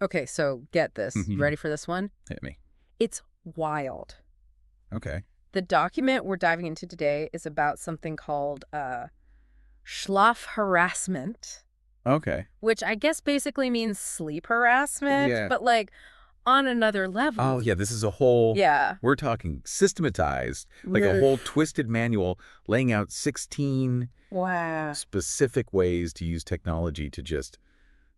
Okay, so get this. You ready for this one? Hit me. It's wild. Okay. The document we're diving into today is about something called Schlaf harassment, Okay. which I guess basically means sleep harassment, Yeah. but like on another level. Oh, yeah, this is a whole... Yeah. We're talking systematized, like a whole twisted manual laying out 16 Wow. specific ways to use technology to just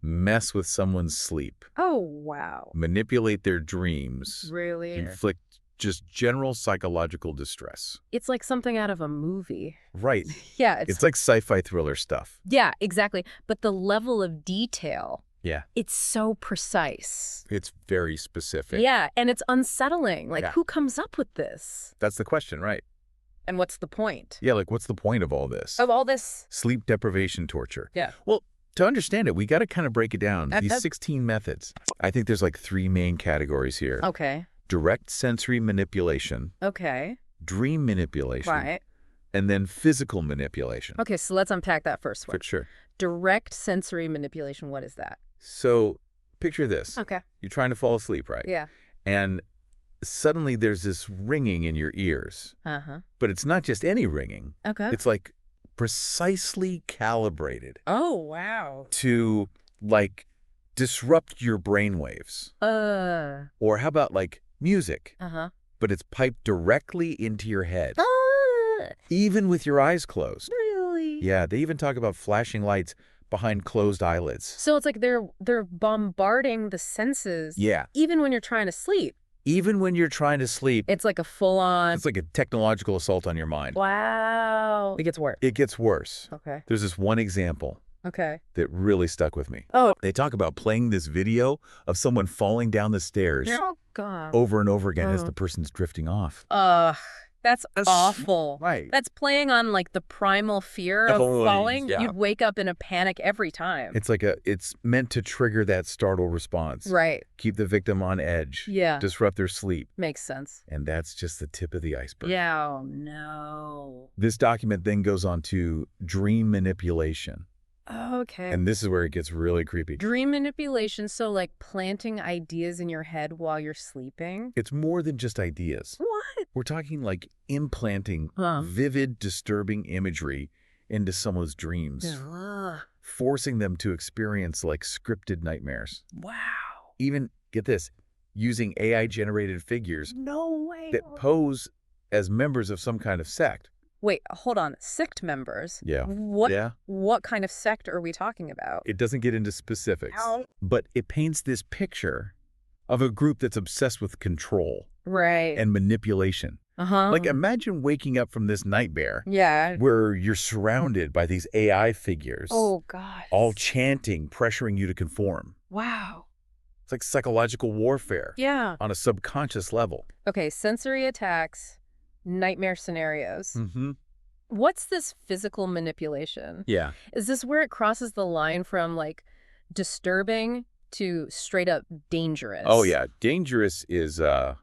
mess with someone's sleep, Oh, wow. manipulate their dreams, Really? inflict just general psychological distress. It's like something out of a movie. Right. Yeah. It's like sci-fi thriller stuff. Yeah, exactly. But the level of detail, Yeah. it's so precise. It's very specific. Yeah, and it's unsettling. Like, Yeah. who comes up with this? That's the question, right? And what's the point? Yeah, like what's the point of all this? Of all this? Sleep deprivation torture. Yeah. Well, to understand it, we got to kind of break it down. These That's- 16 methods. I think there's like 3 main categories here. Okay. Direct sensory manipulation, Okay. dream manipulation, Right. and then physical manipulation. Okay, so let's unpack that first one. For sure. Direct sensory manipulation, what is that? So picture this. Okay. You're trying to fall asleep, right? Yeah. And suddenly there's this ringing in your ears. Uh-huh. But it's not just any ringing. Okay. It's like precisely calibrated Oh, wow. to like disrupt your brainwaves. Or how about like music, Uh-huh. but it's piped directly into your head, Ah, even with your eyes closed. really? Yeah, they even talk about flashing lights behind closed eyelids. So it's like they're bombarding the senses. Yeah, Even when you're trying to sleep. even when you're trying to sleep, It's like a full-on... it's like a technological assault on your mind. Wow. It gets worse. It gets worse. Okay. There's this one example Okay. that really stuck with me. Oh. They talk about playing this video of someone falling down the stairs Oh, God. over and over again as Uh-huh. the person's drifting off. That's That's- awful. Right. That's playing on like the primal fear of Totally, falling. yeah. You'd wake up in a panic every time. It's meant to trigger that startle response. Right. Keep the victim on edge. Yeah. Disrupt their sleep. Makes sense. And that's just the tip of the iceberg. Yeah. Oh, no. This document then goes on to dream manipulation. Okay. And this is where it gets really creepy. Dream manipulation, so like planting ideas in your head while you're sleeping? It's more than just ideas. What? We're talking like implanting Huh. vivid, disturbing imagery into someone's dreams, Ugh. forcing them to experience like scripted nightmares. Wow. Even, get this, using AI-generated figures No way. that pose as members of some kind of sect. Wait, hold on. Sect members? Yeah. What? Yeah. What kind of sect are we talking about? It doesn't get into specifics, Ow. but it paints this picture of a group that's obsessed with control Right. and manipulation. Uh-huh. Like, imagine waking up from this nightmare Yeah. where you're surrounded by these AI figures, Oh, God. all chanting, pressuring you to conform. Wow. It's like psychological warfare Yeah. on a subconscious level. Okay, sensory attacks, nightmare scenarios. Mm-hmm. What's this physical manipulation? Yeah. Is this where it crosses the line from like disturbing to straight up dangerous? Oh, yeah. Dangerous is an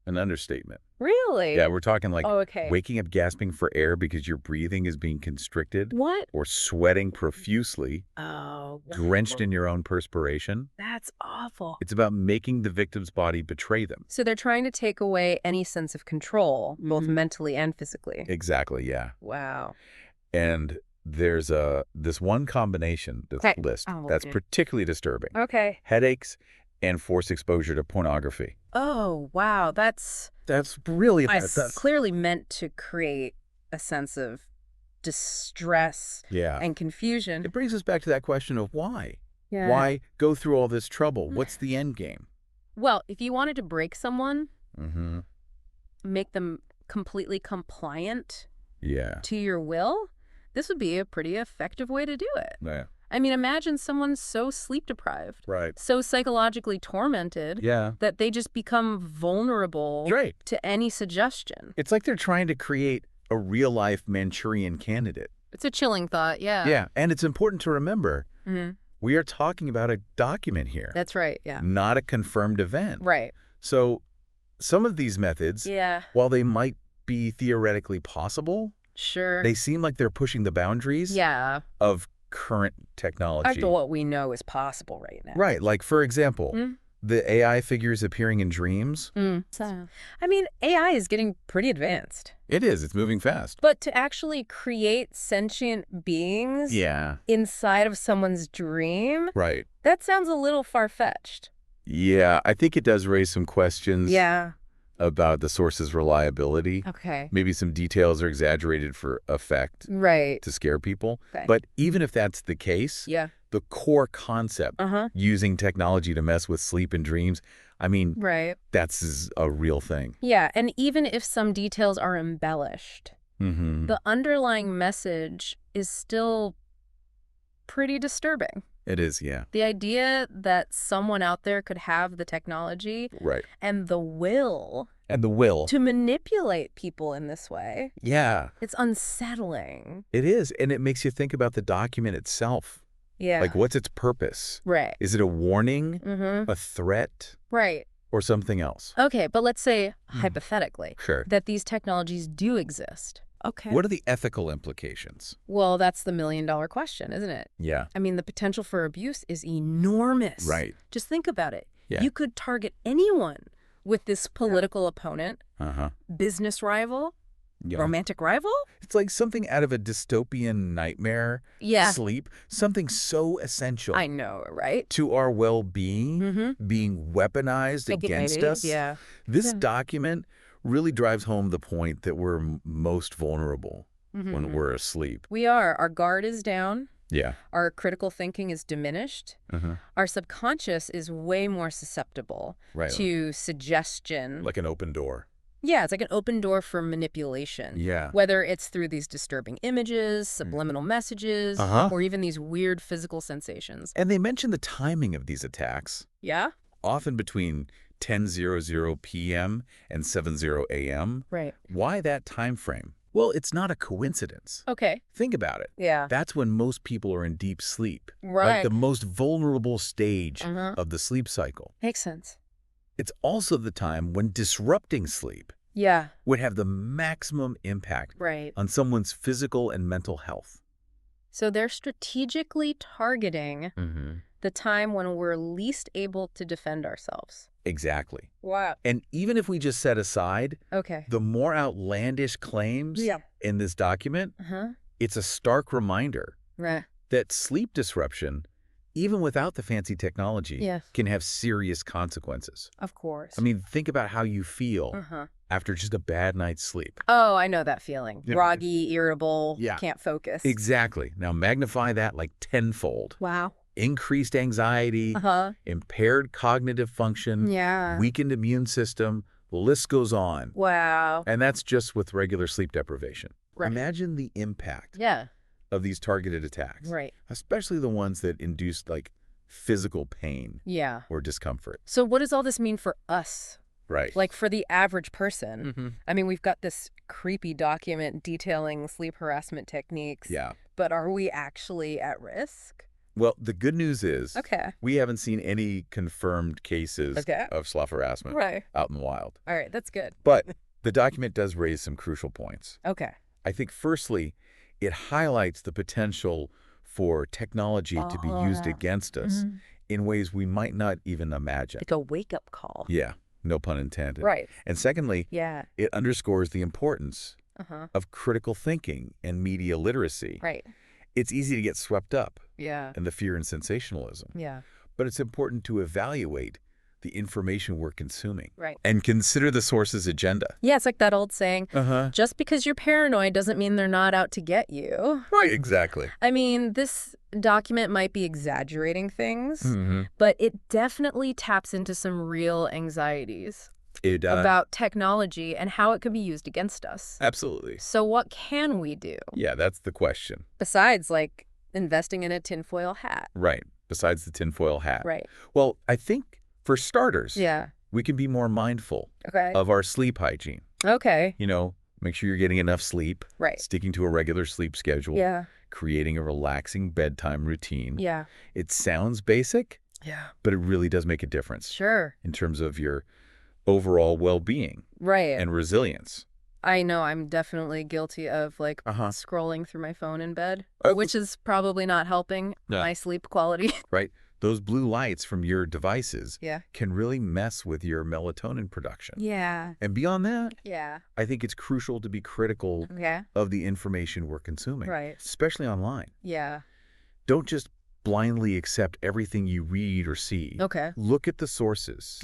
understatement. Really? Yeah, we're talking like Oh, okay. waking up gasping for air because your breathing is being constricted, What? or sweating profusely, Oh, drenched in your own perspiration. that's awful. It's about making the victim's body betray them. So they're trying to take away any sense of control, both Mhm. mentally and physically. Exactly, yeah. Wow. And there's this one combination, this Okay. list, Oh, that's okay. particularly disturbing. Okay. Headaches and forced exposure to pornography. Oh, wow. That's Really clearly meant to create a sense of distress yeah. and confusion. It brings us back to that question of why. Yeah. Why go through all this trouble? What's the end game? Well, if you wanted to break someone, Mm-hmm. make them completely compliant Yeah. to your will, this would be a pretty effective way to do it. Yeah. I mean, imagine someone so sleep deprived, Right. so psychologically tormented Yeah. that they just become vulnerable Right. to any suggestion. It's like they're trying to create a real-life Manchurian candidate. It's a chilling thought, yeah. Yeah. And it's important to remember, Mhm. we are talking about a document here, That's right, yeah. not a confirmed event. Right. So some of these methods, Yeah, while they might be theoretically possible, sure. they seem like they're pushing the boundaries Yeah. of current technology. After what we know is possible right now. Right, like, for example, the AI figures appearing in dreams. I mean, AI is getting pretty advanced. It is. It's moving fast. But to actually create sentient beings inside of someone's dream, Right. that sounds a little far-fetched. Yeah, I think it does raise some questions about the source's reliability. Okay. Maybe some details are exaggerated for effect to scare people. Okay. But even if that's the case, the core concept, using technology to mess with sleep and dreams, I mean, that's a real thing. Yeah, and even if some details are embellished, the underlying message is still pretty disturbing. It is, yeah. The idea that someone out there could have the technology and the will to manipulate people in this way. Yeah. It's unsettling. It is, and it makes you think about the document itself. Yeah. Like, what's its purpose? Right. Is it a warning, a threat, or something else? Okay, but let's say, hypothetically, Sure. that these technologies do exist. Okay. What are the ethical implications? Well, that's the million-dollar question, isn't it? Yeah. I mean, the potential for abuse is enormous. Right. Just think about it. Yeah. You could target anyone with this political opponent, business rival, romantic rival. It's like something out of a dystopian nightmare. Sleep. Something so essential. I know, right? To our well-being, being weaponized against us. Yeah. This document really drives home the point that we're most vulnerable when we're asleep. We are. Our guard is down. Yeah. Our critical thinking is diminished. Our subconscious is way more susceptible to suggestion. Like an open door. Yeah, it's like an open door for manipulation. Yeah. Whether it's through these disturbing images, subliminal messages, or even these weird physical sensations. And they mention the timing of these attacks. Yeah? Often between 10:00 p.m. and 7:00 a.m. Right. Why that time frame? Well, it's not a coincidence. Okay. Think about it. Yeah. That's when most people are in deep sleep. Right. Like the most vulnerable stage of the sleep cycle. Makes sense. It's also the time when disrupting sleep would have the maximum impact on someone's physical and mental health. So they're strategically targeting the time when we're least able to defend ourselves. Exactly. Wow. And even if we just set aside the more outlandish claims in this document, it's a stark reminder that sleep disruption, even without the fancy technology, can have serious consequences. Of course. I mean, think about how you feel after just a bad night's sleep. Oh, I know that feeling. Groggy, irritable, can't focus. Exactly. Now magnify that like tenfold. Wow. Increased anxiety, impaired cognitive function, weakened immune system, the list goes on. Wow. And that's just with regular sleep deprivation. Imagine the impact of these targeted attacks. Especially the ones that induce like physical pain or discomfort. So what does all this mean for us? Right. Like for the average person? I mean, we've got this creepy document detailing sleep harassment techniques. But are we actually at risk? Well, the good news is we haven't seen any confirmed cases of slough harassment out in the wild. All right, that's good. But the document does raise some crucial points. Okay. I think, firstly, it highlights the potential for technology to be used against us in ways we might not even imagine. Like a wake-up call. Yeah, no pun intended. Right. And secondly, it underscores the importance of critical thinking and media literacy. Right. It's easy to get swept up in the fear and sensationalism. Yeah. But it's important to evaluate the information we're consuming. Right. And consider the source's agenda. Yeah, it's like that old saying, just because you're paranoid doesn't mean they're not out to get you. Right, exactly. I mean, this document might be exaggerating things, but it definitely taps into some real anxieties. About technology and how it could be used against us. Absolutely. So what can we do? Yeah, that's the question. Besides, like, investing in a tinfoil hat. Right. Besides the tinfoil hat. Right. Well, I think, for starters, yeah, we can be more mindful of our sleep hygiene. Okay. You know, make sure you're getting enough sleep. Right. Sticking to a regular sleep schedule. Yeah. Creating a relaxing bedtime routine. Yeah. It sounds basic. Yeah. But it really does make a difference. Sure. In terms of your overall well-being. Right. And resilience. I know I'm definitely guilty of, like, scrolling through my phone in bed, which is probably not helping my sleep quality. Right. Those blue lights from your devices can really mess with your melatonin production. Yeah. And beyond that, Yeah. I think it's crucial to be critical of the information we're consuming, especially online. Yeah. Don't just blindly accept everything you read or see. Okay. Look at the sources.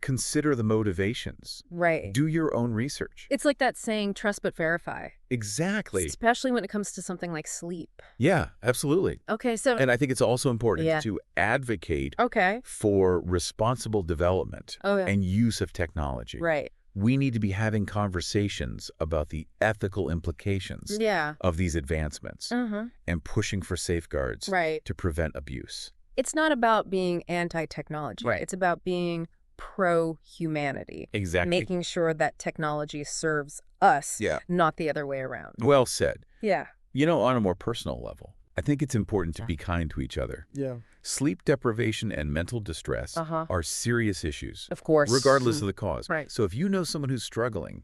Consider the motivations. Right. Do your own research. It's like that saying, trust but verify. Exactly. Especially when it comes to something like sleep. Yeah, absolutely. Okay, so... And I think it's also important to advocate for responsible development and use of technology. Right. We need to be having conversations about the ethical implications of these advancements and pushing for safeguards to prevent abuse. It's not about being anti-technology. Right. It's about being pro-humanity. Exactly. Making sure that technology serves us, not the other way around. Well said. Yeah. You know, on a more personal level, I think it's important to be kind to each other. Yeah. Sleep deprivation and mental distress are serious issues. Of course. Regardless of the cause. Right. So if you know someone who's struggling,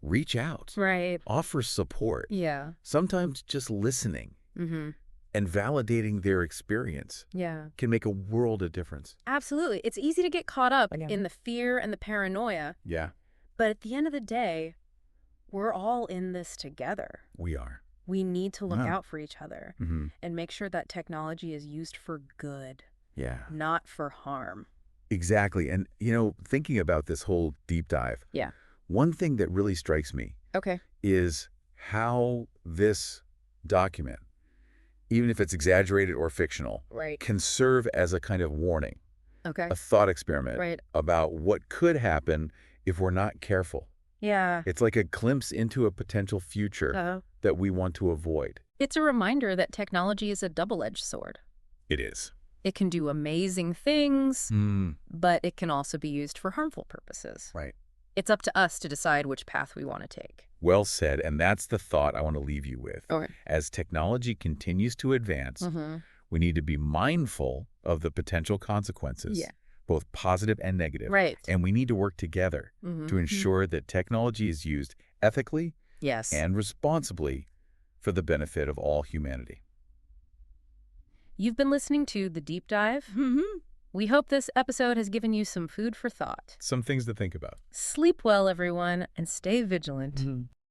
reach out. Right. Offer support. Yeah. Sometimes just listening and validating their experience can make a world of difference. Absolutely. It's easy to get caught up in the fear and the paranoia. Yeah. But at the end of the day, we're all in this together. We are. We need to look out for each other and make sure that technology is used for good, not for harm. Exactly. And, you know, thinking about this whole deep dive, one thing that really strikes me is how this document, even if it's exaggerated or fictional, can serve as a kind of warning, a thought experiment about what could happen if we're not careful. Yeah. It's like a glimpse into a potential future that we want to avoid. It's a reminder that technology is a double-edged sword. It is. It can do amazing things, but it can also be used for harmful purposes. Right. It's up to us to decide which path we want to take. Well said, and that's the thought I want to leave you with. Okay. As technology continues to advance, we need to be mindful of the potential consequences. Both positive and negative. Right. And we need to work together to ensure that technology is used ethically and responsibly for the benefit of all humanity. You've been listening to The Deep Dive. We hope this episode has given you some food for thought. Some things to think about. Sleep well, everyone, and stay vigilant.